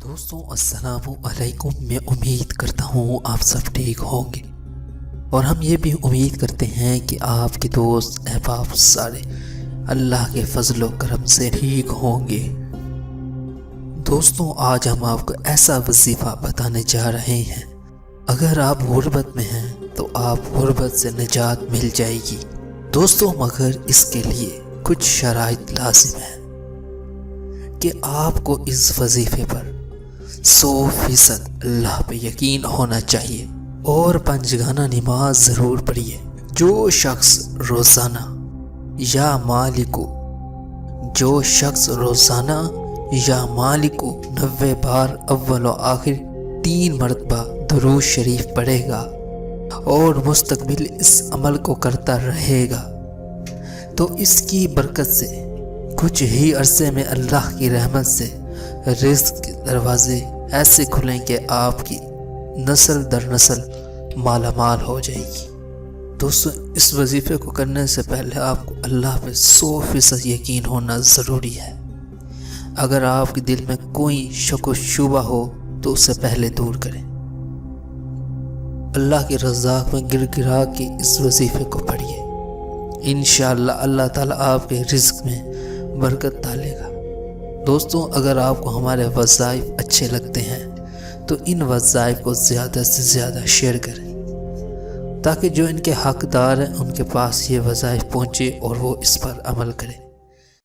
دوستوں السلام علیکم۔ میں امید کرتا ہوں آپ سب ٹھیک ہوں گے، اور ہم یہ بھی امید کرتے ہیں کہ آپ کے دوست احباب سارے اللہ کے فضل و کرم سے ٹھیک ہوں گے۔ دوستوں آج ہم آپ کو ایسا وظیفہ بتانے جا رہے ہیں، اگر آپ غربت میں ہیں تو آپ غربت سے نجات مل جائے گی۔ دوستوں مگر اس کے لیے کچھ شرائط لازم ہیں کہ آپ کو اس وظیفے پر 100% اللہ پہ یقین ہونا چاہیے، اور پنجگانہ نماز ضرور پڑھیے۔ جو شخص روزانہ یا مالک کو 90 بار اول و آخر 3 مرتبہ درود شریف پڑھے گا اور مستقبل اس عمل کو کرتا رہے گا تو اس کی برکت سے کچھ ہی عرصے میں اللہ کی رحمت سے رزق کے دروازے ایسے کھلیں کہ آپ کی نسل در نسل مالا مال ہو جائے گی۔ دوستو اس وظیفے کو کرنے سے پہلے آپ کو اللہ پہ 100% یقین ہونا ضروری ہے۔ اگر آپ کے دل میں کوئی شک و شبہ ہو تو اسے پہلے دور کریں۔ اللہ کے رزاق میں گر گرا کے اس وظیفے کو پڑھیے، انشاءاللہ اللہ تعالیٰ آپ کے رزق میں برکت ڈالے گا۔ دوستوں اگر آپ کو ہمارے وظائف اچھے لگتے ہیں تو ان وظائف کو زیادہ سے زیادہ شیئر کریں، تاکہ جو ان کے حقدار ہیں ان کے پاس یہ وظائف پہنچے اور وہ اس پر عمل کریں۔